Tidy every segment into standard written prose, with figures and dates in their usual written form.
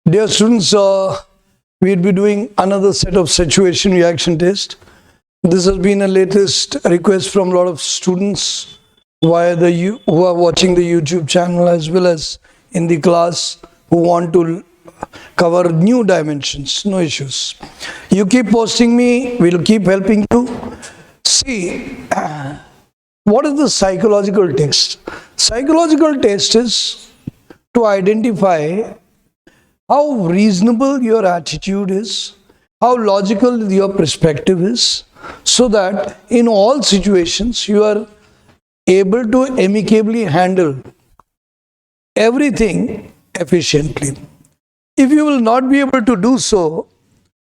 Dear students, we'll be doing another set of situation reaction test. This has been a latest request from a lot of students via who are watching the YouTube channel as well as in the class who want to cover new dimensions. No issues. You keep posting me, we'll keep helping you. See, what is the psychological test? Psychological test is to identify how reasonable your attitude is, how logical your perspective is, so that in all situations you are able to amicably handle everything efficiently. If you will not be able to do so,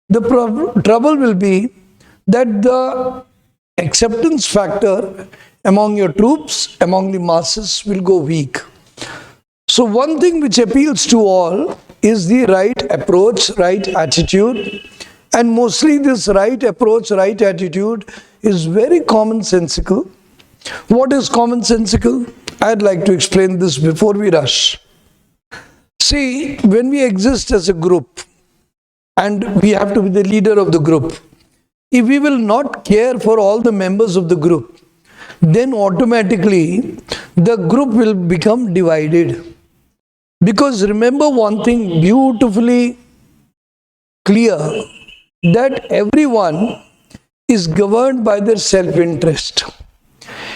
the trouble will be that the acceptance factor among your troops, among the masses will go weak. So one thing which appeals to all is the right approach, right attitude, and mostly this right approach, right attitude is very commonsensical. What is commonsensical? I'd like to explain this before we rush. See, when we exist as a group and we have to be the leader of the group, if we will not care for all the members of the group, then automatically the group will become divided. Because remember one thing beautifully clear, that everyone is governed by their self-interest.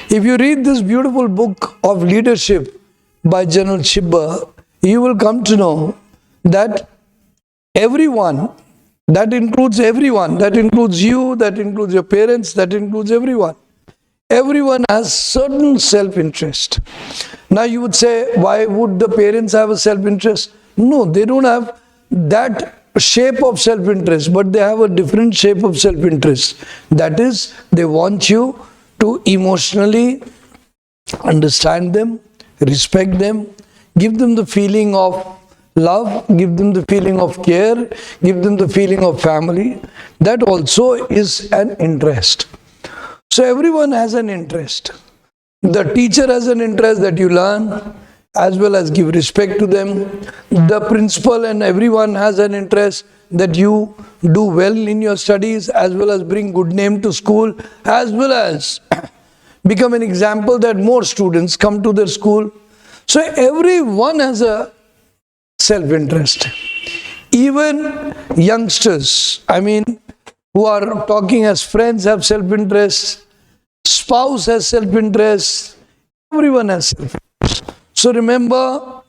If you read this beautiful book of leadership by General Chibba, you will come to know that everyone, that includes everyone, that includes you, that includes your parents, that includes everyone. Everyone has certain self-interest. Now you would say, why would the parents have a self-interest? No, they don't have that shape of self-interest, but they have a different shape of self-interest. That is, they want you to emotionally understand them, respect them, give them the feeling of love, give them the feeling of care, give them the feeling of family. That also is an interest. So everyone has an interest. The teacher has an interest that you learn as well as give respect to them. The principal and everyone has an interest that you do well in your studies as well as bring good name to school, as well as become an example that more students come to their school. So everyone has a self-interest. Even youngsters, who are talking as friends, have self-interest. Spouse has self-interest. Everyone has self-interest. So remember,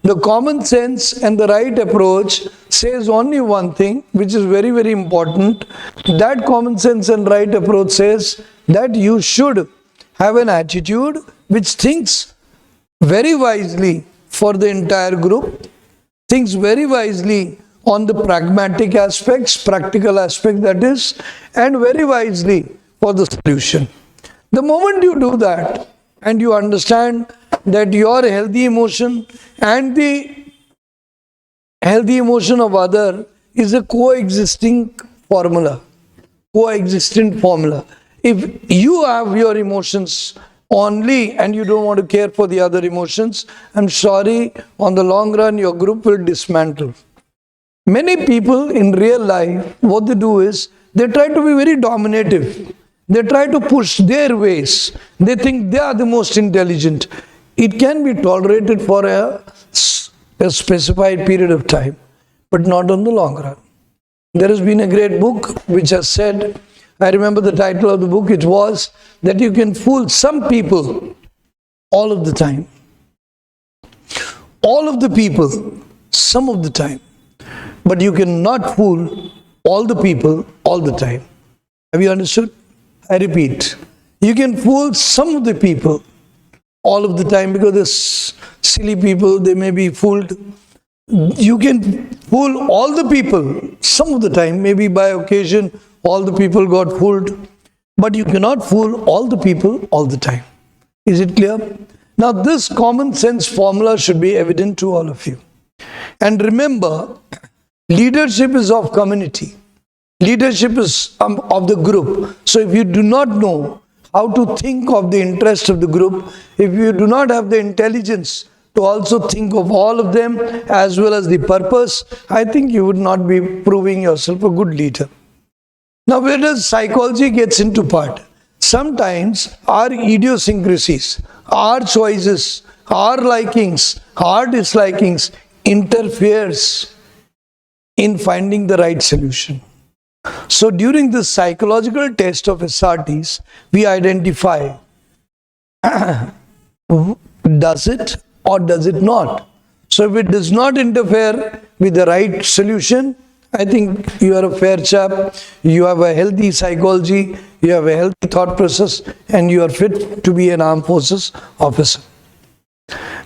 the common sense and the right approach says only one thing, which is very, very important. That common sense and right approach says that you should have an attitude which thinks very wisely for the entire group, thinks very wisely on the pragmatic aspects, practical aspect that is, and very wisely for the solution. The moment you do that and you understand that your healthy emotion and the healthy emotion of other is a coexisting formula, coexistent formula. If you have your emotions only and you don't want to care for the other emotions, I'm sorry, on the long run your group will dismantle. Many people in real life, what they do is, they try to be very dominative. They try to push their ways. They think they are the most intelligent. It can be tolerated for a specified period of time, but not on the long run. There has been a great book which has said, I remember the title of the book, it was that you can fool some people all of the time. All of the people, some of the time. But you cannot fool all the people all the time. Have you understood? I repeat, you can fool some of the people all of the time because they're silly people, they may be fooled. You can fool all the people some of the time, maybe by occasion all the people got fooled, but you cannot fool all the people all the time. Is it clear? Now this common sense formula should be evident to all of you. And remember, leadership is of community. Leadership is of the group. So if you do not know how to think of the interest of the group, if you do not have the intelligence to also think of all of them as well as the purpose, I think you would not be proving yourself a good leader. Now, where does psychology gets into part? Sometimes our idiosyncrasies, our choices, our likings, our dislikings interferes in finding the right solution. So during this psychological test of SRTs, we identify does it or does it not. So if it does not interfere with the right solution, I think you are a fair chap, you have a healthy psychology, you have a healthy thought process, and you are fit to be an armed forces officer.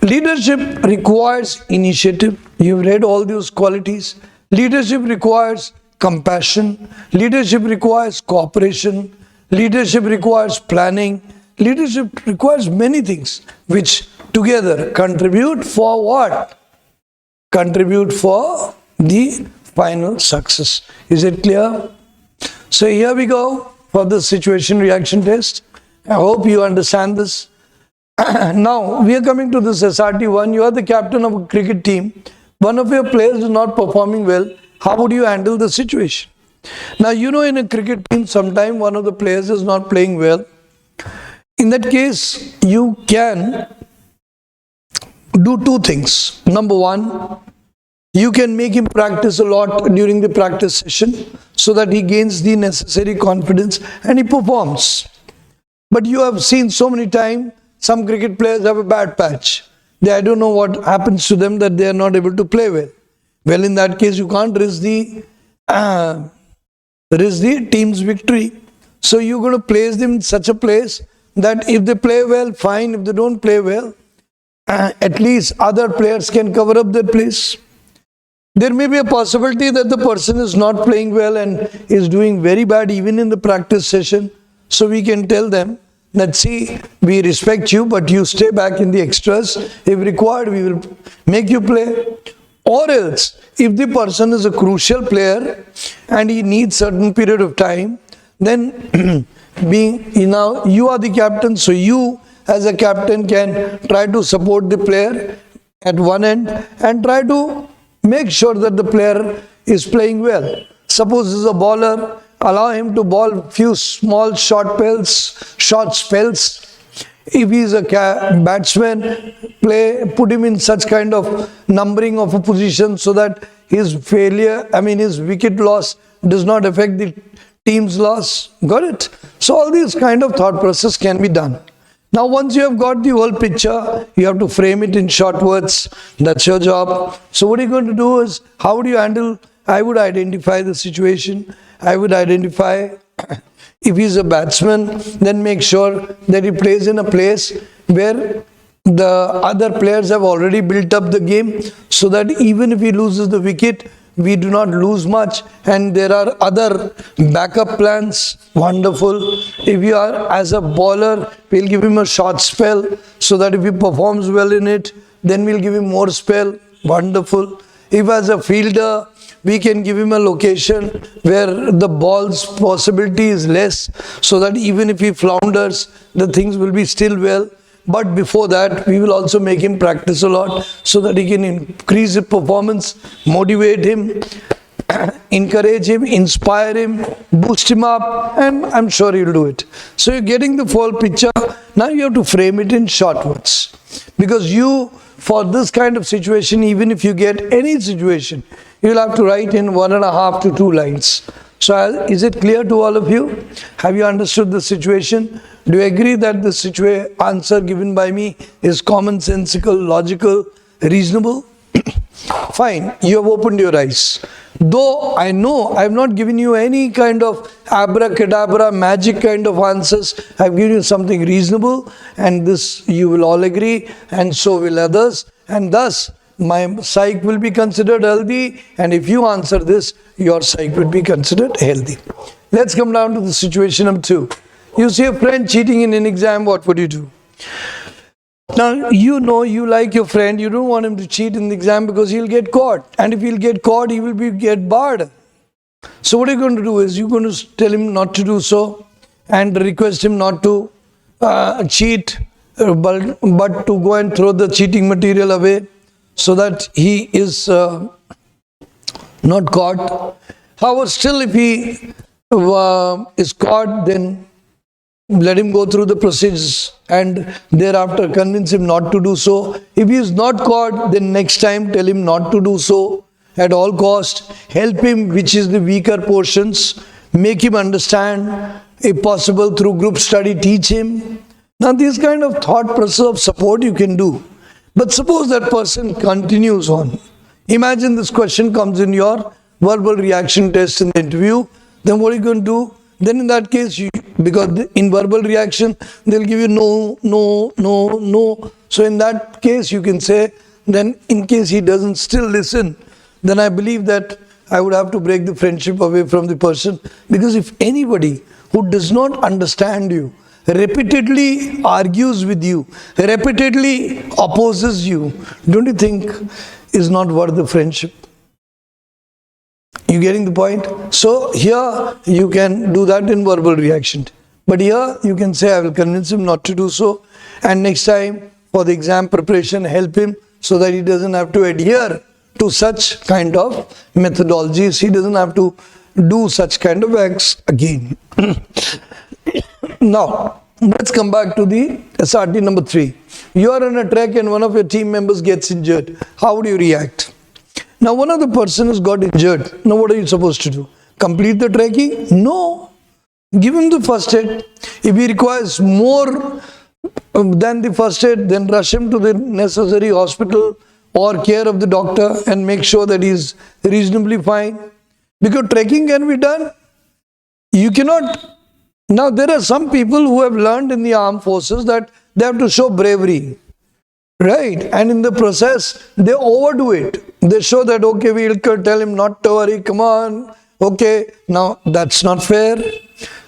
Leadership requires initiative. You've read all those qualities. Leadership requires compassion. Leadership requires cooperation. Leadership requires planning. Leadership requires many things which together contribute for what? Contribute for the final success. Is it clear? So here we go for the situation reaction test. I hope you understand this. Now we are coming to this SRT1. You are the captain of a cricket team. One of your players is not performing well. How would you handle the situation? Now you know in a cricket team sometimes one of the players is not playing well. In that case you can do two things. Number one, you can make him practice a lot during the practice session so that he gains the necessary confidence and he performs. But you have seen so many times some cricket players have a bad patch. I don't know what happens to them that they are not able to play well. Well, in that case, you can't risk the team's victory. So you're going to place them in such a place that if they play well, fine. If they don't play well, at least other players can cover up their place. There may be a possibility that the person is not playing well and is doing very bad even in the practice session. So we can tell them that, see, we respect you, but you stay back in the extras. If required, we will make you play. Or else, if the person is a crucial player and he needs certain period of time, then you are the captain, so you as a captain can try to support the player at one end and try to make sure that the player is playing well. Suppose he's a bowler, allow him to bowl few small short spells. If he is a batsman, put him in such kind of numbering of a position so that his wicket loss does not affect the team's loss. Got it? So all these kind of thought process can be done. Now once you have got the whole picture, you have to frame it in short words. That's your job. So what are you going to do is, how would you handle? I would identify the situation. I would identify if he's a batsman, then make sure that he plays in a place where the other players have already built up the game so that even if he loses the wicket, we do not lose much and there are other backup plans. Wonderful. If you are as a bowler, we'll give him a short spell so that if he performs well in it, then we'll give him more spell. Wonderful. If as a fielder, we can give him a location where the ball's possibility is less so that even if he flounders, the things will be still well. But before that, we will also make him practice a lot so that he can increase his performance, motivate him, encourage him, inspire him, boost him up, and I'm sure he'll do it. So you're getting the full picture. Now you have to frame it in short words. Because for this kind of situation, even if you get any situation, you'll have to write in 1.5 to 2 lines. So is it clear to all of you? Have you understood the situation? Do you agree that the answer given by me is commonsensical, logical, reasonable? Fine, you have opened your eyes. Though I know I have not given you any kind of abracadabra, magic kind of answers, I have given you something reasonable, and this you will all agree, and so will others, and thus my psych will be considered healthy, and if you answer this, your psych will be considered healthy. Let's come down to the situation number 2. You see a friend cheating in an exam, what would you do? Now, you know you like your friend, you don't want him to cheat in the exam because he'll get caught. And if he'll get caught, he will get barred. So what are you going to do is, you're going to tell him not to do so and request him not to cheat. but to go and throw the cheating material away so that he is not caught. However, still if he is caught, then let him go through the procedures and thereafter convince him not to do so. If he is not caught, then next time tell him not to do so at all cost. Help him, which is the weaker portions. Make him understand. If possible, through group study, teach him. Now, these kind of thought process of support you can do. But suppose that person continues on. Imagine this question comes in your verbal reaction test in the interview. Then what are you going to do? Then in that case, because in verbal reaction, they'll give you no, no, no, no. So in that case, you can say, then in case he doesn't still listen, then I believe that I would have to break the friendship away from the person. Because if anybody who does not understand you, repeatedly argues with you, repeatedly opposes you, don't you think is not worth the friendship? You getting the point? So here you can do that in verbal reaction. But here you can say, I will convince him not to do so. And next time for the exam preparation, help him so that he doesn't have to adhere to such kind of methodologies. He doesn't have to do such kind of acts again. Now, let's come back to the SRT number 3. You are on a trek and one of your team members gets injured. How would you react? Now, one of the person has got injured. Now, what are you supposed to do? Complete the trekking? No. Give him the first aid. If he requires more than the first aid, then rush him to the necessary hospital or care of the doctor and make sure that he is reasonably fine. Because trekking can be done. You cannot. Now, there are some people who have learned in the armed forces that they have to show bravery. Right? And in the process, they overdo it. They show that, okay, we'll tell him not to worry, come on. Okay, now that's not fair.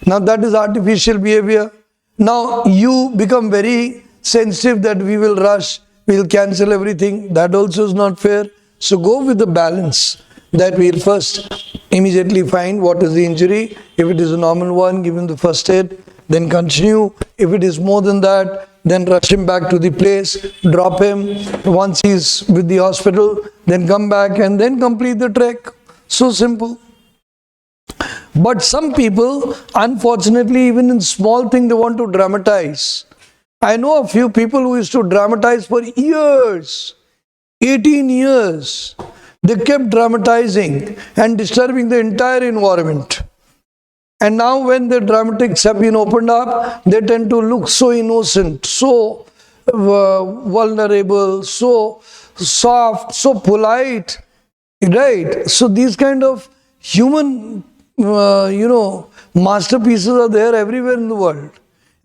Now that is artificial behavior. Now you become very sensitive that we will rush, we'll cancel everything. That also is not fair. So go with the balance that we'll first immediately find what is the injury. If it is a normal one, give him the first aid, then continue. If it is more than that, then rush him back to the place, drop him. Once he's with the hospital, then come back and then complete the trek. So simple. But some people, unfortunately, even in small thing, they want to dramatize. I know a few people who used to dramatize for years, 18 years. They kept dramatizing and disturbing the entire environment. And now when the dramatics have been opened up, they tend to look so innocent, so vulnerable, so soft, so polite, right? So these kind of human, masterpieces are there everywhere in the world.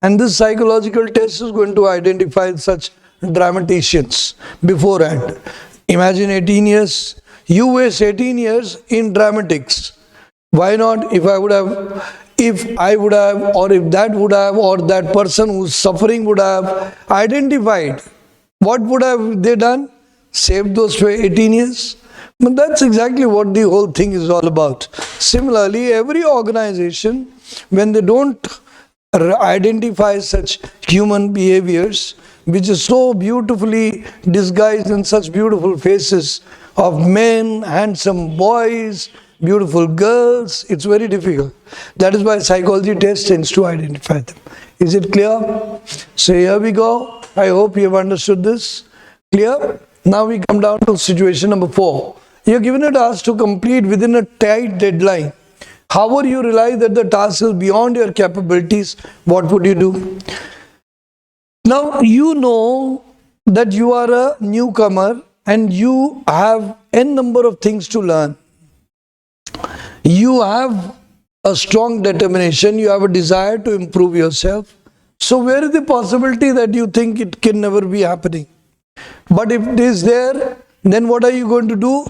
And this psychological test is going to identify such dramaticians beforehand. Imagine 18 years, you waste 18 years in dramatics. Why not? If I would have, or if that would have, or that person who's suffering would have identified, what would have they done? Saved those 18 years? But that's exactly what the whole thing is all about. Similarly, every organization, when they don't identify such human behaviors, which is so beautifully disguised in such beautiful faces of men, handsome boys, beautiful girls, it's very difficult. That is why psychology test tends to identify them. Is it clear? So here we go. I hope you have understood this. Clear? Now we come down to situation number 4. You are given a task to complete within a tight deadline. However, you realize that the task is beyond your capabilities. What would you do? Now you know that you are a newcomer and you have n number of things to learn. You have a strong determination, you have a desire to improve yourself. So where is the possibility that you think it can never be happening? But if it is there, then what are you going to do?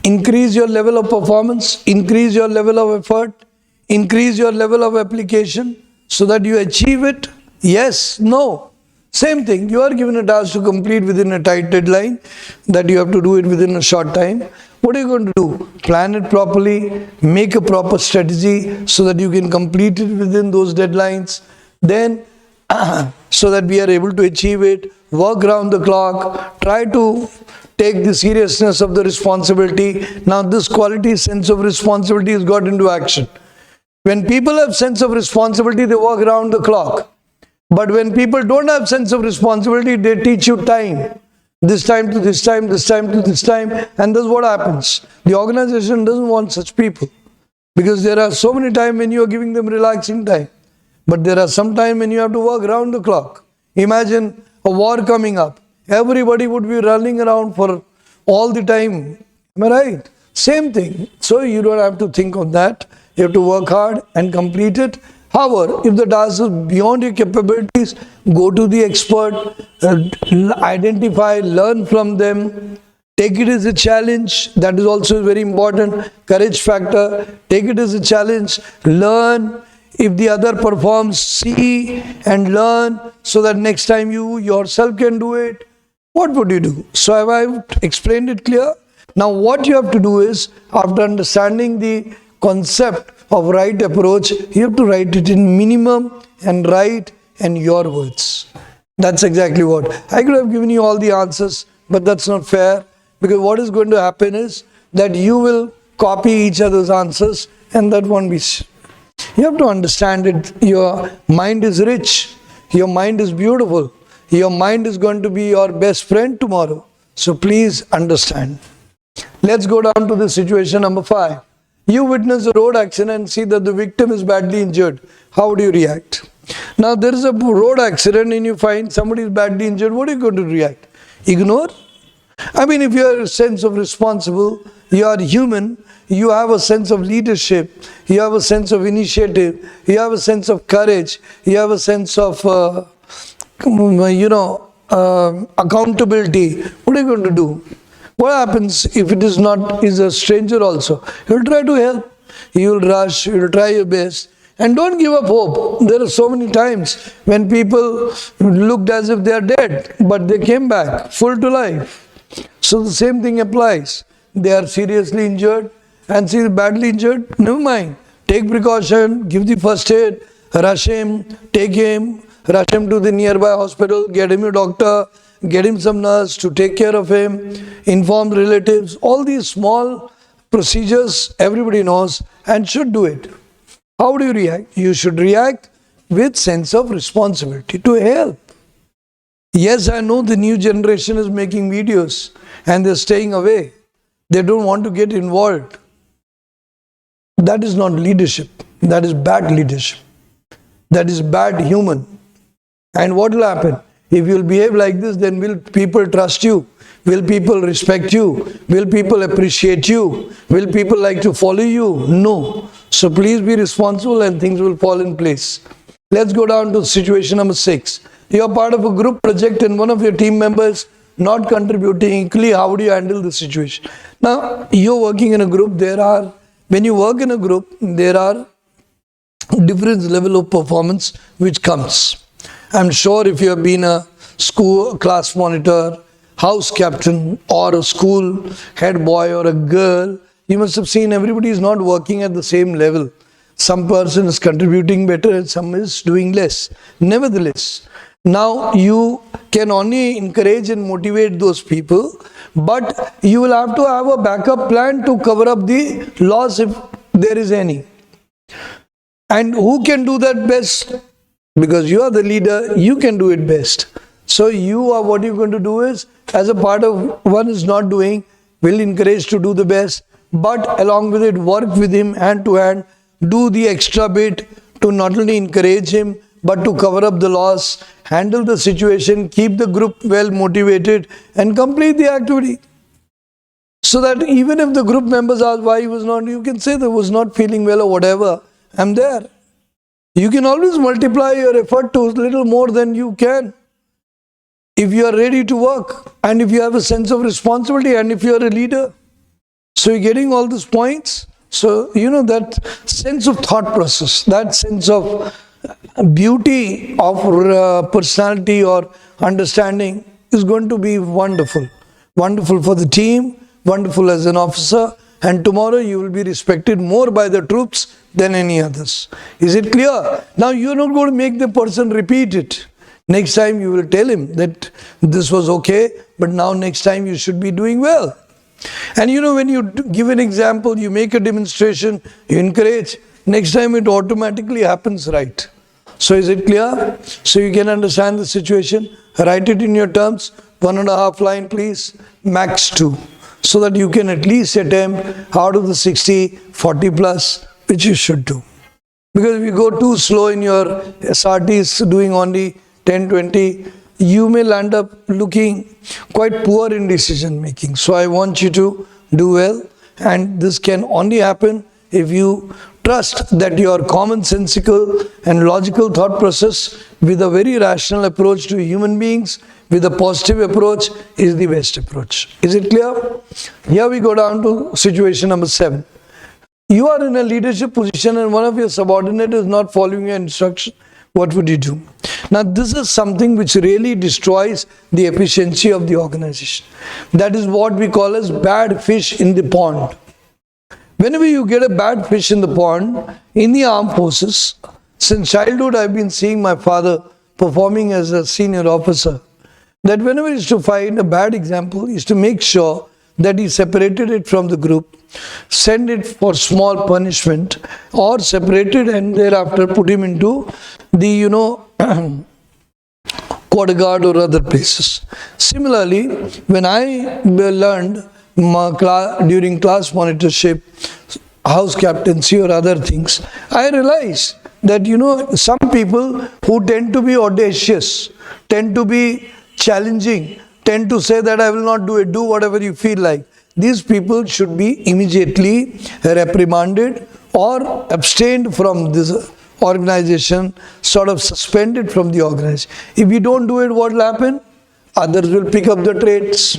Increase your level of performance, increase your level of effort, increase your level of application so that you achieve it? Yes, no. Same thing, you are given a task to complete within a tight deadline, that you have to do it within a short time. What are you going to do? Plan it properly, make a proper strategy so that you can complete it within those deadlines. Then so that we are able to achieve it, work round the clock, try to take the seriousness of the responsibility. Now this quality, sense of responsibility, is got into action. When people have sense of responsibility, they work around the clock. But when people don't have sense of responsibility, they teach you time. This time to this time, this time to this time. And this is what happens. The organization doesn't want such people. Because there are so many times when you are giving them relaxing time. But there are some time when you have to work around the clock. Imagine a war coming up. Everybody would be running around for all the time. Am I right? Same thing. So you don't have to think of that. You have to work hard and complete it. However, if the task is beyond your capabilities, go to the expert, identify, learn from them, take it as a challenge. That is also very important. Courage factor. Take it as a challenge. Learn. If the other performs, see and learn so that next time you yourself can do it. What would you do? So have I explained it clear? Now what you have to do is, after understanding the concept of right approach, you have to write it in minimum and write in your words. That's exactly what. I could have given you all the answers, but that's not fair, because what is going to happen is that you will copy each other's answers and that won't be. You have to understand it. Your mind is rich. Your mind is beautiful. Your mind is going to be your best friend tomorrow. So please understand. Let's go down to the situation number 5. You witness a road accident and see that the victim is badly injured. How do you react? Now there is a road accident and you find somebody is badly injured. What are you going to react? Ignore? I mean, if you have a sense of responsible, you are human, you have a sense of leadership, you have a sense of initiative, you have a sense of courage, you have a sense of, accountability. What are you going to do? What happens if it is a stranger also? You will try to help. You will rush, you will try your best. And don't give up hope. There are so many times when people looked as if they are dead, but they came back full to life. So the same thing applies. They are seriously injured and badly injured, never mind. Take precaution, give the first aid, rush him, take him, rush him to the nearby hospital, get him a doctor, get him some nurse to take care of him, inform relatives. All these small procedures everybody knows and should do it. How do you react? You should react with sense of responsibility to help. Yes, I know the new generation is making videos and they're staying away. They don't want to get involved. That is not leadership. That is bad leadership. That is bad human. And what will happen? If you will behave like this, then will people trust you? Will people respect you? Will people appreciate you? Will people like to follow you? No. So please be responsible and things will fall in place. Let's go down to situation number 6. You are part of a group project and one of your team members not contributing equally. How do you handle the situation? Now, you're working in a group. When you work in a group, there are different level of performance which comes. I'm sure if you have been a school class monitor, house captain, or a school head boy or a girl, you must have seen everybody is not working at the same level. Some person is contributing better and some is doing less. Nevertheless, now you can only encourage and motivate those people, but you will have to have a backup plan to cover up the loss if there is any. And who can do that best? Because you are the leader, you can do it best. So what you're going to do is, as a part of one is not doing, will encourage to do the best, but along with it, work with him hand to hand, do the extra bit to not only encourage him, but to cover up the loss, handle the situation, keep the group well motivated, and complete the activity. So that even if the group members ask why he was not, you can say they was not feeling well or whatever, I'm there. You can always multiply your effort to a little more than you can. If you are ready to work, and if you have a sense of responsibility, and if you are a leader. So you're getting all these points. So, that sense of thought process, that sense of beauty of personality or understanding is going to be wonderful. Wonderful for the team, wonderful as an officer, and tomorrow you will be respected more by the troops than any others. Is it clear? Now you are not going to make the person repeat it. Next time you will tell him that this was okay, but now next time you should be doing well. And when you give an example, you make a demonstration, you encourage, next time it automatically happens right. So is it clear? So you can understand the situation. Write it in your terms. 1.5 line please, max 2. So that you can at least attempt out of the 60, 40 plus, which you should do. Because if you go too slow in your SRTs doing only 10, 20, you may land up looking quite poor in decision making. So I want you to do well, and this can only happen if you trust that your commonsensical and logical thought process with a very rational approach to human beings, with a positive approach, is the best approach. Is it clear? Here we go down to situation number 7. You are in a leadership position and one of your subordinates is not following your instruction. What would you do? Now this is something which really destroys the efficiency of the organization. That is what we call as bad fish in the pond. Whenever you get a bad fish in the pond, in the armed forces, since childhood I've been seeing my father performing as a senior officer, that whenever he used to find a bad example, he used to make sure that he separated it from the group, send it for small punishment, or separated and thereafter put him into the, quarter guard or other places. Similarly, when I learned during class monitorship, house captaincy or other things, I realized that, some people who tend to be audacious, tend to be challenging, tend to say that I will not do it, do whatever you feel like. These people should be immediately reprimanded or abstained from this organization, sort of suspended from the organization. If you don't do it, what will happen? Others will pick up the traits.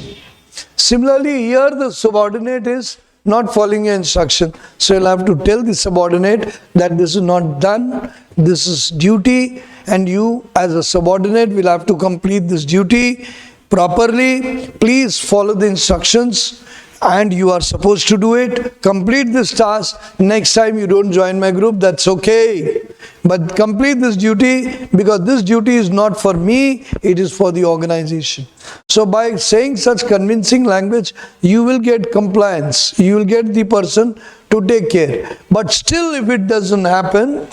Similarly, here the subordinate is not following your instruction. So you'll have to tell the subordinate that this is not done, this is duty, and you as a subordinate will have to complete this duty properly. Please follow the instructions and you are supposed to do it. Complete this task. Next time you don't join my group, that's okay. But complete this duty, because this duty is not for me, it is for the organization. So by saying such convincing language, you will get compliance. You will get the person to take care. But still, if it doesn't happen,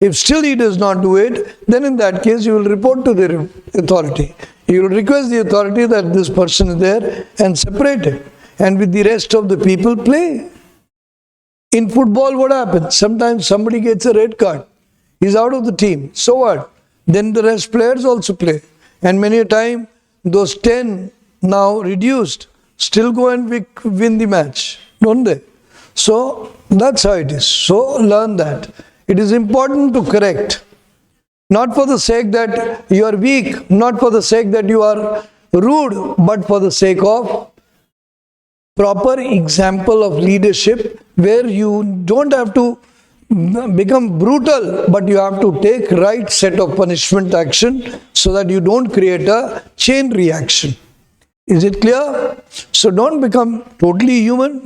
if still he does not do it, then in that case you will report to the authority. You will request the authority that this person is there and separate it. And with the rest of the people play. In football, what happens? Sometimes somebody gets a red card. He's out of the team. So what? Then the rest players also play. And many a time, those 10 now reduced still go and win the match. Don't they? So that's how it is. So learn that. It is important to correct. Not for the sake that you are weak, not for the sake that you are rude, but for the sake of proper example of leadership, where you don't have to become brutal, but you have to take right set of punishment action so that you don't create a chain reaction. Is it clear? So don't become totally human,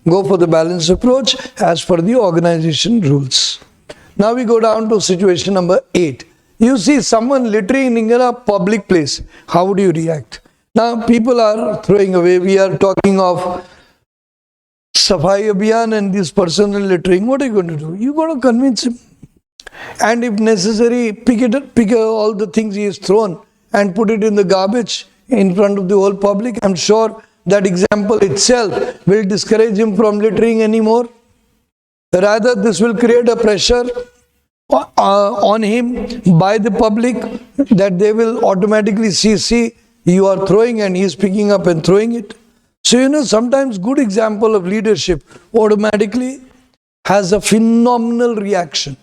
go for the balanced approach as per the organization rules. Now we go down to situation number 8. You see someone littering in a public place. How would you react? Now people are throwing away. We are talking of Safai Abhiyan and this person is littering. What are you going to do? You're going to convince him. And if necessary, pick all the things he has thrown and put it in the garbage in front of the whole public. I'm sure that example itself will discourage him from littering anymore. Rather, this will create a pressure on him by the public that they will automatically see you are throwing and he is picking up and throwing it. So, sometimes good example of leadership automatically has a phenomenal reaction,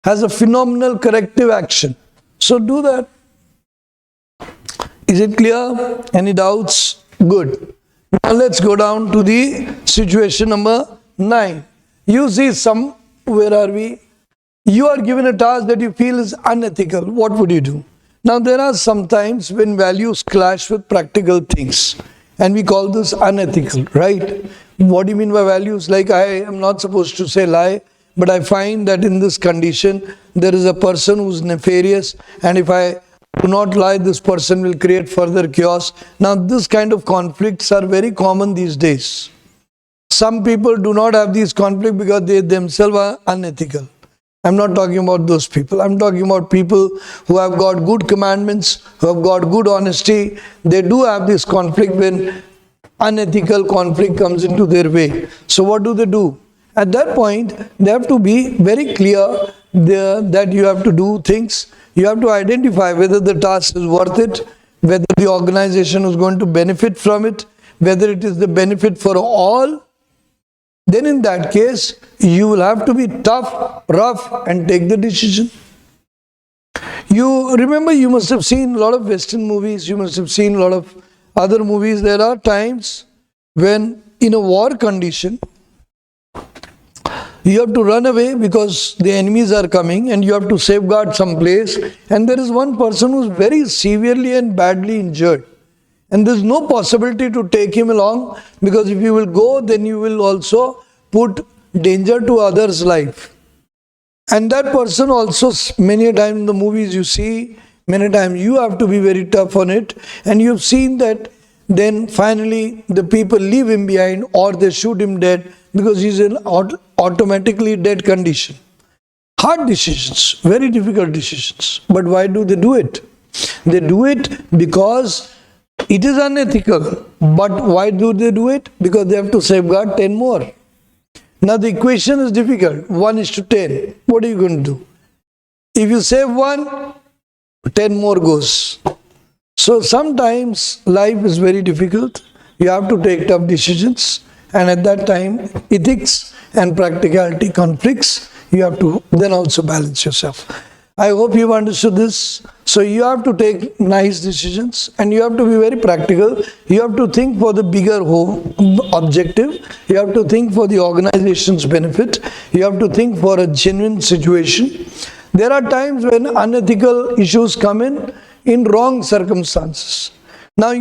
has a phenomenal corrective action. So, do that. Is it clear? Any doubts? Good. Now, let's go down to the situation number 9. You see where are we? You are given a task that you feel is unethical. What would you do? Now, there are some times when values clash with practical things. And we call this unethical, right? What do you mean by values? Like, I am not supposed to say lie, but I find that in this condition, there is a person who's nefarious, and if I do not lie, this person will create further chaos. Now, this kind of conflicts are very common these days. Some people do not have these conflicts because they themselves are unethical. I'm not talking about those people. I'm talking about people who have got good commandments, who have got good honesty. They do have this conflict when unethical conflict comes into their way. So what do? At that point, they have to be very clear that you have to do things. You have to identify whether the task is worth it, whether the organization is going to benefit from it, whether it is the benefit for all. Then in that case, you will have to be tough, rough, and take the decision. You remember, you must have seen a lot of Western movies, you must have seen a lot of other movies. There are times when in a war condition, you have to run away because the enemies are coming and you have to safeguard some place, and there is one person who is very severely and badly injured. And there is no possibility to take him along, because if you will go, then you will also put danger to others' life. And that person also, many times in the movies you see, many times you have to be very tough on it. And you've seen that then finally the people leave him behind, or they shoot him dead because he's in automatically dead condition. Hard decisions, very difficult decisions. But why do they do it? They do it because it is unethical. But why do they do it? Because they have to safeguard 10 more. Now the equation is difficult. 1:10. What are you going to do? If you save 1, 10 more goes. So sometimes life is very difficult. You have to take tough decisions. And at that time, ethics and practicality conflicts. You have to then also balance yourself. I hope you've understood this. So you have to take nice decisions, and you have to be very practical. You have to think for the bigger whole objective. You have to think for the organization's benefit. You have to think for a genuine situation. There are times when unethical issues come in wrong circumstances. Now,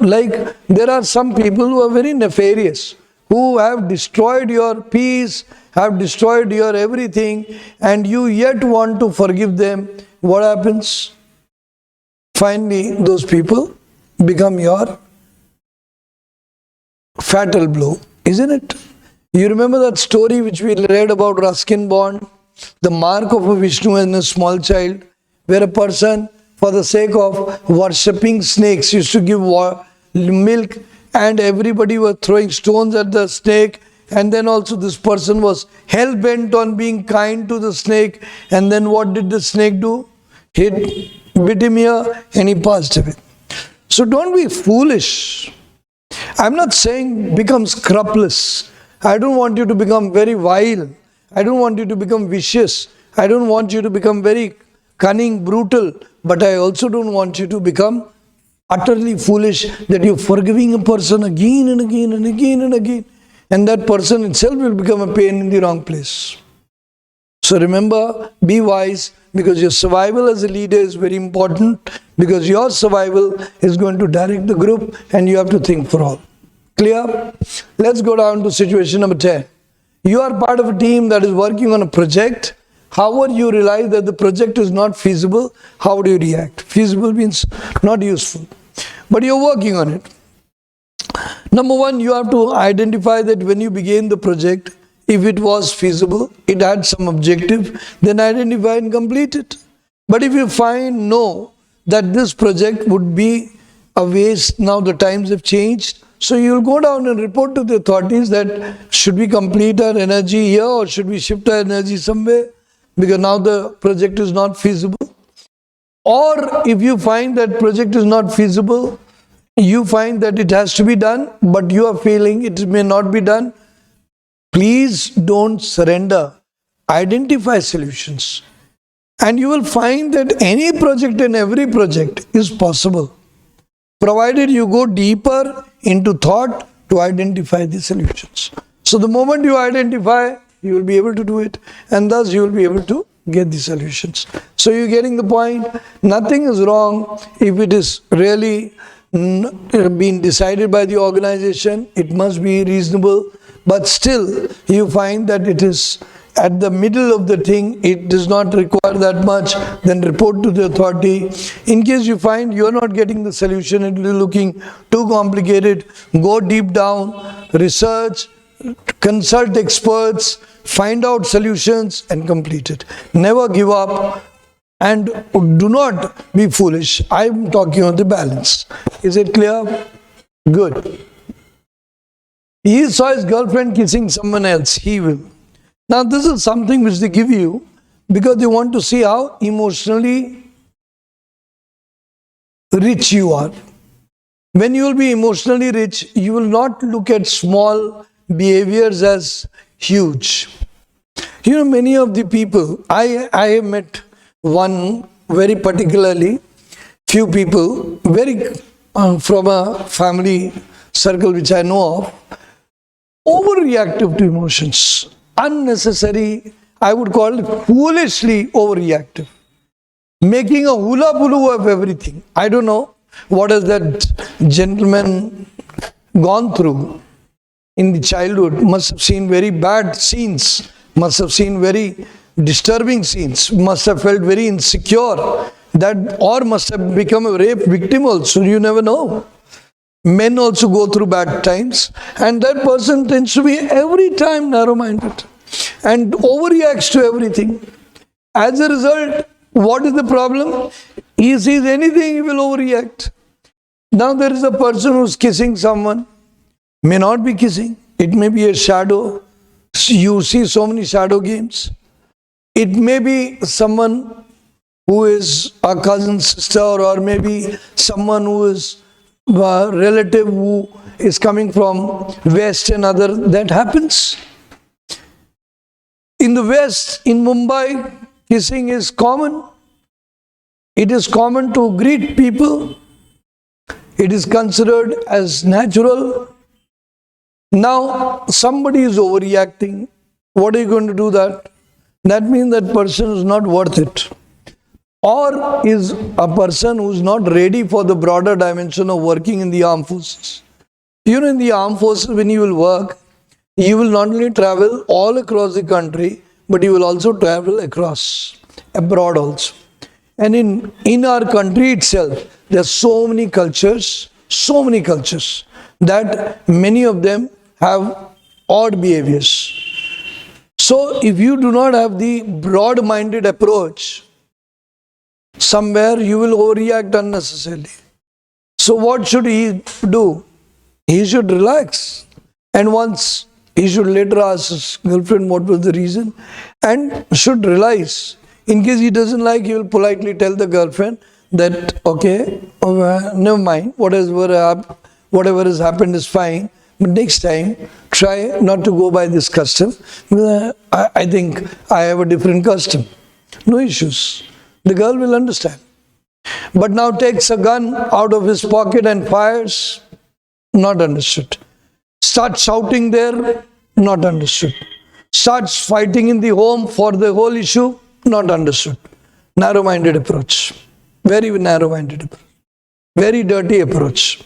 like there are some people who are very nefarious, who have destroyed your peace, have destroyed your everything, and you yet want to forgive them. What happens? Finally, those people become your fatal blow, isn't it? You remember that story which we read about Ruskin Bond, the mark of a Vishnu in a small child, where a person, for the sake of worshipping snakes, used to give milk, and everybody was throwing stones at the snake. And then also this person was hell-bent on being kind to the snake. And then what did the snake do? He bit him here and he passed away. So don't be foolish. I'm not saying become scrupulous. I don't want you to become very vile. I don't want you to become vicious. I don't want you to become very cunning, brutal. But I also don't want you to become utterly foolish, that you're forgiving a person again and again and again and again. And that person itself will become a pain in the wrong place. So remember, be wise, because your survival as a leader is very important, because your survival is going to direct the group and you have to think for all. Clear? Let's go down to situation number 10. You are part of a team that is working on a project. However, you realize that the project is not feasible. How do you react? Feasible means not useful, but you're working on it. Number one, you have to identify that when you begin the project, if it was feasible, it had some objective, then identify and complete it. But if you find no, that this project would be a waste, now the times have changed, so you will go down and report to the authorities that should we complete our energy here or should we shift our energy somewhere, because now the project is not feasible. Or if you find that project is not feasible, you find that it has to be done, but you are feeling it may not be done, please don't surrender. Identify solutions. And you will find that any project and every project is possible, provided you go deeper into thought to identify the solutions. So the moment you identify, you will be able to do it, and thus you will be able to get the solutions. So you're getting the point. Nothing is wrong if it is really been decided by the organization, it must be reasonable, but still you find that it is at the middle of the thing, it does not require that much, then report to the authority. In case you find you are not getting the solution, it will be looking too complicated, go deep down, research, consult experts, find out solutions and complete it. Never give up and do not be foolish. I am talking on the balance. Is it clear? Good. He saw his girlfriend kissing someone else. He will. Now this is something which they give you because they want to see how emotionally rich you are. When you will be emotionally rich, you will not look at small behaviors as huge. You know, many of the people, I have met one very particularly, few people, very from a family circle which I know of, overreactive to emotions. Unnecessary, I would call it foolishly overreactive. Making a hula bulu of everything. I don't know what has that gentleman gone through in the childhood. Must have seen very bad scenes, must have seen very disturbing scenes, must have felt very insecure, that or must have become a rape victim also, you never know. Men also go through bad times, and that person tends to be every time narrow-minded and overreacts to everything. As a result, what is the problem? He sees anything, he will overreact. Now there is a person who is kissing someone, may not be kissing, it may be a shadow. You see so many shadow games. It may be someone who is a cousin, sister, or maybe someone who is a relative who is coming from West and other. That happens. In the West, in Mumbai, kissing is common. It is common to greet people. It is considered as natural. Now, somebody is overreacting. What are you going to do that? That means that person is not worth it. Or is a person who is not ready for the broader dimension of working in the armed forces. You know, in the armed forces, when you will work, you will not only travel all across the country, but you will also travel across, abroad also. And in our country itself, there are so many cultures, that many of them have odd behaviors. So if you do not have the broad-minded approach, somewhere you will overreact unnecessarily. So what should he do? He should relax. And once he should later ask his girlfriend what was the reason, and should realize. In case he doesn't like, he will politely tell the girlfriend that, okay, never mind, whatever has happened is fine, but next time try not to go by this custom. I think I have a different custom. No issues. The girl will understand. But now takes a gun out of his pocket and fires, not understood. Starts shouting there, not understood. Starts fighting in the home for the whole issue, not understood. Narrow-minded approach. Very narrow-minded approach. Very dirty approach.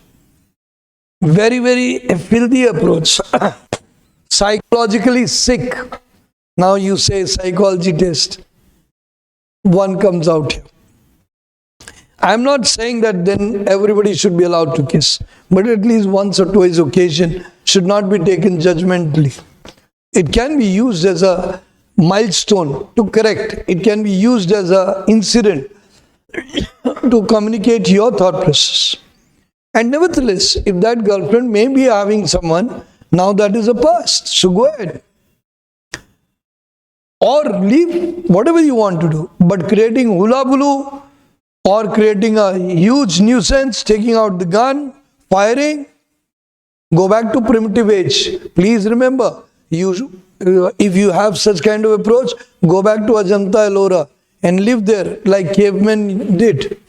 Very, very filthy approach. Psychologically sick. Now you say psychology test. One comes out here. I am not saying that then everybody should be allowed to kiss, but at least once or twice occasion should not be taken judgmentally. It can be used as a milestone to correct. It can be used as an incident to communicate your thought process. And nevertheless, if that girlfriend may be having someone, now that is a past. So go ahead. Or leave whatever you want to do. But creating hula bulu or creating a huge nuisance, taking out the gun, firing, go back to primitive age. Please remember, if you have such kind of approach, go back to Ajanta Ellora and live there like cavemen did.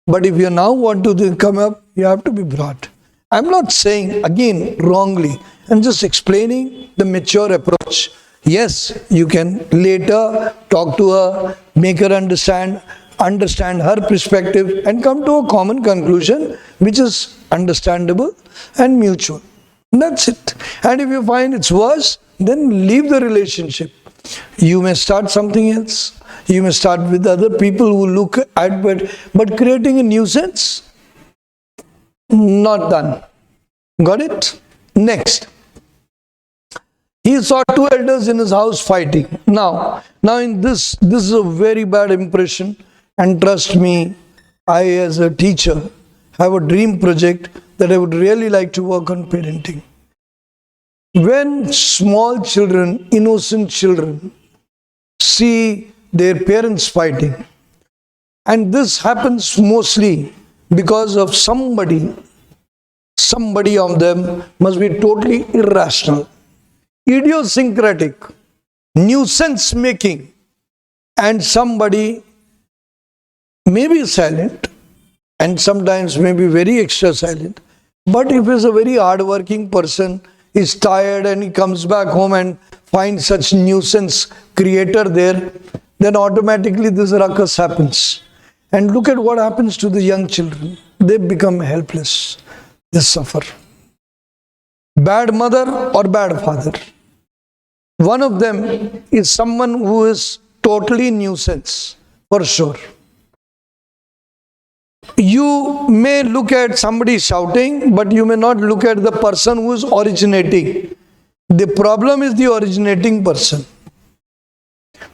But if you now want to come up, you have to be broad. I'm not saying, again, wrongly. I'm just explaining the mature approach. Yes, you can later talk to her, make her understand, understand her perspective and come to a common conclusion which is understandable and mutual. That's it. And if you find it's worse, then leave the relationship. You may start something else. You may start with other people who look at, but creating a nuisance, not done. Got it? Next. He saw two elders in his house fighting. Now in this is a very bad impression, and trust me, I as a teacher have a dream project that I would really like to work on parenting. When small children, innocent children, see their parents fighting, and this happens mostly because of somebody of them must be totally irrational, idiosyncratic, nuisance making, and somebody may be silent and sometimes may be very extra silent. But if he's a very hard-working person, is tired and he comes back home and finds such nuisance creator there, then automatically this ruckus happens. And look at what happens to the young children. They become helpless. They suffer. Bad mother or bad father. One of them is someone who is totally nuisance, for sure. You may look at somebody shouting, but you may not look at the person who is originating. The problem is the originating person.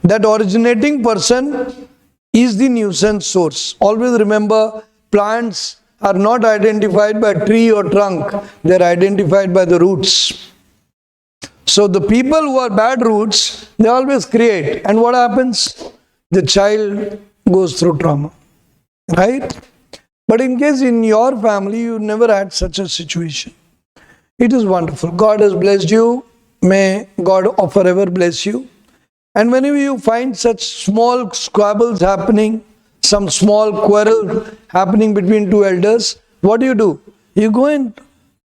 That originating person is the nuisance source. Always remember, plants are not identified by tree or trunk. They are identified by the roots. So the people who are bad roots, they always create. And what happens? The child goes through trauma. Right? But in case in your family you never had such a situation, it is wonderful. God has blessed you. May God forever bless you. And whenever you find such small squabbles happening, some small quarrel happening between two elders, what do? You go and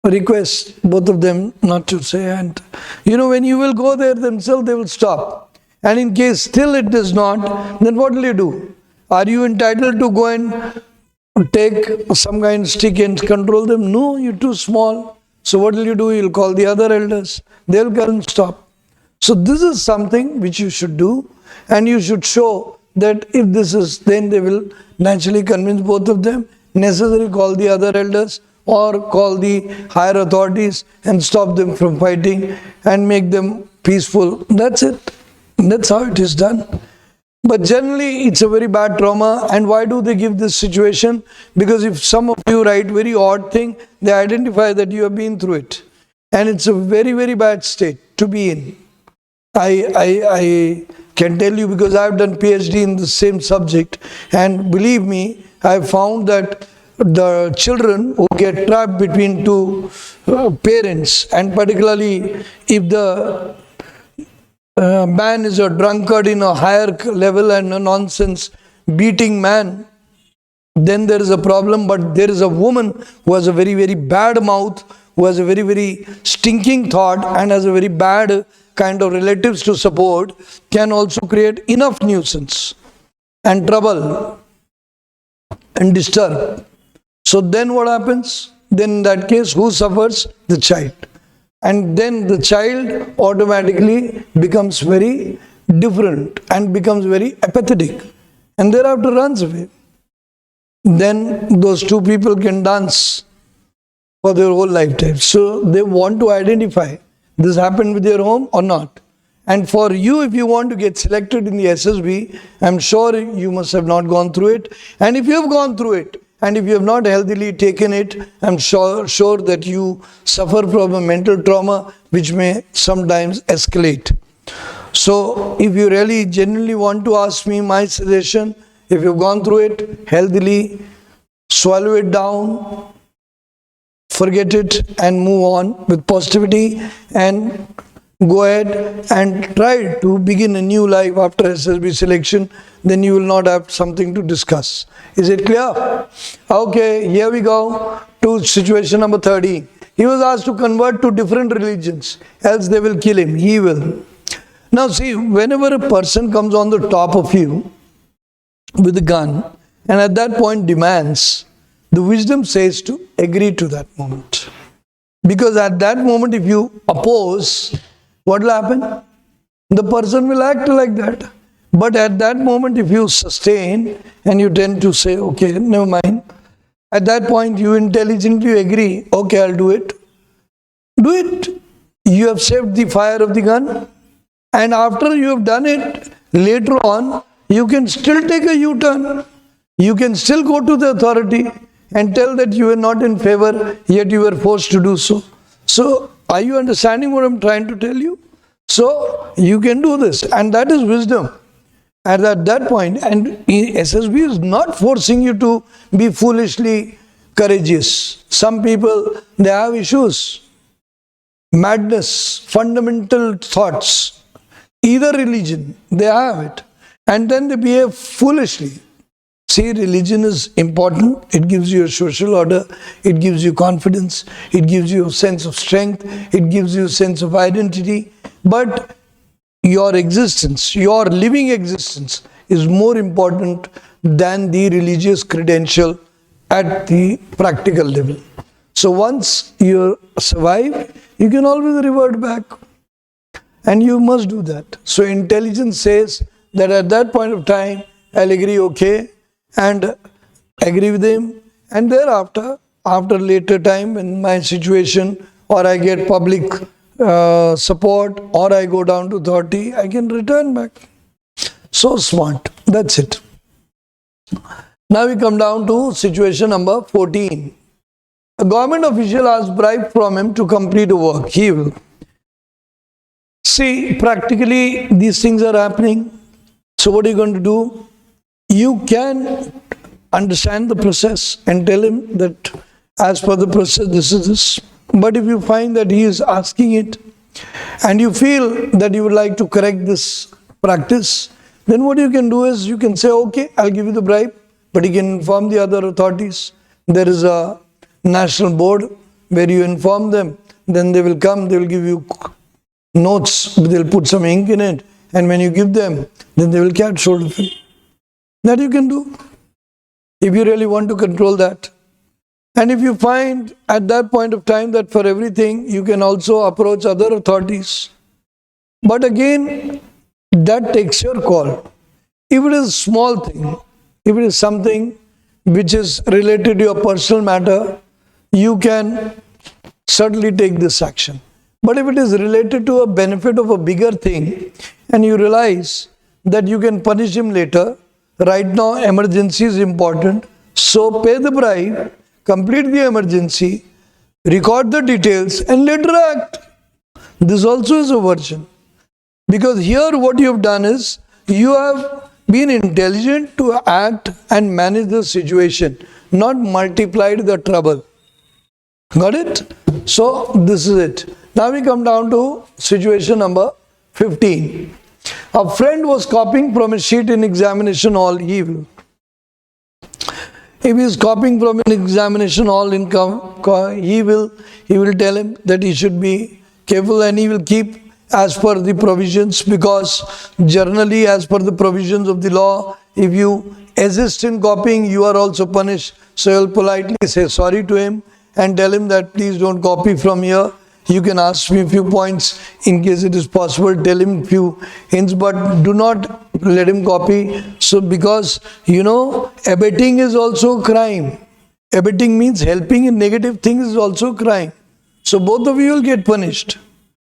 request both of them not to say. And when you will go there themselves, they will stop. And in case still it does not, then what will you do? Are you entitled to go and take some kind of stick and control them? No, you're too small. So what will you do? You'll call the other elders. They'll come and stop. So this is something which you should do, and you should show that if this is, then they will naturally convince both of them. Necessarily call the other elders or call the higher authorities and stop them from fighting and make them peaceful. That's it. That's how it is done. But generally, it's a very bad trauma. And why do they give this situation? Because if some of you write very odd thing, they identify that you have been through it. And it's a very, very bad state to be in. I can tell you because I have done PhD in the same subject. And believe me, I have found that the children who get trapped between two parents, and particularly if the man is a drunkard in a higher level and a nonsense beating man, then there is a problem. But there is a woman who has a very, very bad mouth, who has a very, very stinking thought and has a very bad kind of relatives to support, can also create enough nuisance and trouble and disturb. So then what happens? Then in that case, who suffers? The child. And then the child automatically becomes very different and becomes very apathetic, and thereafter runs away. Then those two people can dance for their whole lifetime. So they want to identify this happened with your home or not. And for you, if you want to get selected in the SSB, I'm sure you must have not gone through it. And if you have gone through it, and if you have not healthily taken it, I'm sure that you suffer from a mental trauma which may sometimes escalate. So if you really genuinely want to ask me my suggestion, if you've gone through it, healthily swallow it down, forget it and move on with positivity, and go ahead and try to begin a new life after SSB selection. Then you will not have something to discuss. Is it clear? Okay, here we go to situation number 30. He was asked to convert to different religions, else they will kill him. He will. Now see, whenever a person comes on the top of you, with a gun, and at that point demands, the wisdom says to agree to that moment. Because at that moment, if you oppose, what will happen? The person will act like that. But at that moment, if you sustain and you tend to say, okay, never mind, at that point you intelligently agree, okay, I'll do it. Do it. You have saved the fire of the gun. And after you have done it, later on, you can still take a U-turn. You can still go to the authority and tell that you are not in favor, yet you were forced to do so. So, are you understanding what I'm trying to tell you? So, you can do this, and that is wisdom. And at that point, and SSB is not forcing you to be foolishly courageous. Some people, they have issues, madness, fundamental thoughts, either religion, they have it, and then they behave foolishly. See, religion is important. It gives you a social order. It gives you confidence. It gives you a sense of strength. It gives you a sense of identity. But your existence, your living existence is more important than the religious credential at the practical level. So once you survive, you can always revert back. And you must do that. So intelligence says that at that point of time, I'll agree, okay, and agree with him. And thereafter, after later time in my situation, or I get public support, or I go down to authority, I can return back. So smart. That's it. Now we come down to situation number 14. A government official asks bribe from him to complete a work. He will. See, practically these things are happening. So what are you going to do? You can understand the process and tell him that as per the process, this is this. But if you find that he is asking it and you feel that you would like to correct this practice, then what you can do is you can say, okay, I'll give you the bribe, but you can inform the other authorities. There is a national board where you inform them, then they will come, they will give you notes, they'll put some ink in it, and when you give them, then they will catch hold of it. That you can do, if you really want to control that. And if you find at that point of time that for everything, you can also approach other authorities. But again, that takes your call. If it is a small thing, if it is something which is related to your personal matter, you can certainly take this action. But if it is related to a benefit of a bigger thing, and you realize that you can punish him later, right now emergency is important, so pay the bribe, complete the emergency, record the details, and later act. This also is a version. Because here what you have done is, you have been intelligent to act and manage the situation, not multiplied the trouble. Got it? So this is it. Now we come down to situation number 15. A friend was copying from a sheet in examination hall. He will. If he is copying from an examination hall, he will tell him that he should be careful, and he will keep as per the provisions, because generally as per the provisions of the law, if you assist in copying, you are also punished. So you will politely say sorry to him and tell him that please don't copy from here. You can ask me a few points in case it is possible. Tell him a few hints, but do not let him copy. So because, abetting is also a crime. Abetting means helping in negative things is also a crime. So both of you will get punished.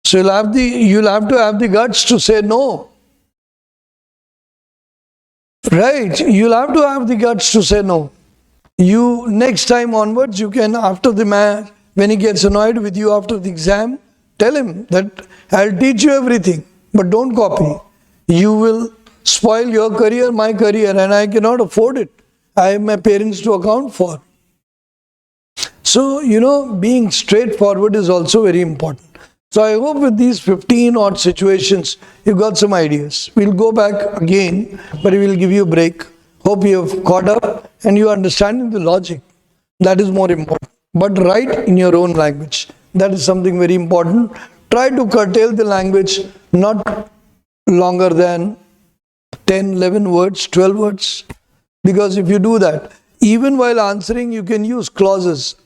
So you'll have to have the guts to say no. Right? You'll have to have the guts to say no. You, next time onwards, you can, after the match, when he gets annoyed with you after the exam, tell him that I'll teach you everything, but don't copy. You will spoil your career, my career, and I cannot afford it. I have my parents to account for. So, being straightforward is also very important. So I hope with these 15 odd situations, you got some ideas. We'll go back again, but we will give you a break. Hope you have caught up and you are understanding the logic. That is more important. But write in your own language. That is something very important. Try to curtail the language, not longer than 10, 11 words, 12 words. Because if you do that, even while answering, you can use clauses.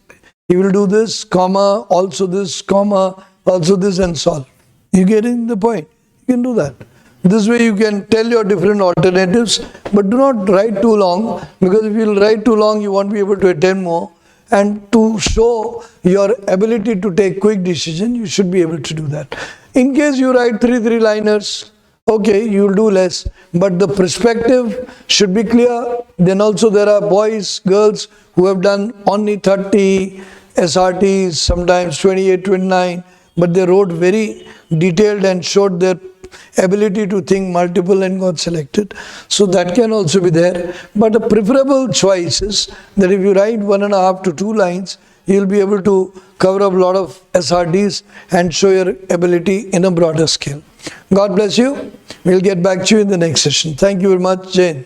He will do this, comma, also this, comma, also this, and solve. You getting the point? You can do that. This way you can tell your different alternatives, but do not write too long, because if you write too long, you won't be able to attend more. And to show your ability to take quick decision, you should be able to do that. In case you write three-liners, okay, you will do less, but the perspective should be clear. Then also there are boys, girls who have done only 30 SRTs, sometimes 28, 29, but they wrote very detailed and showed their ability to think multiple and got selected. So that can also be there. But a preferable choice is that if you write 1.5 to 2 lines, you will be able to cover up a lot of SRDs and show your ability in a broader scale. God bless you. We'll get back to you in the next session. Thank you very much, Jane.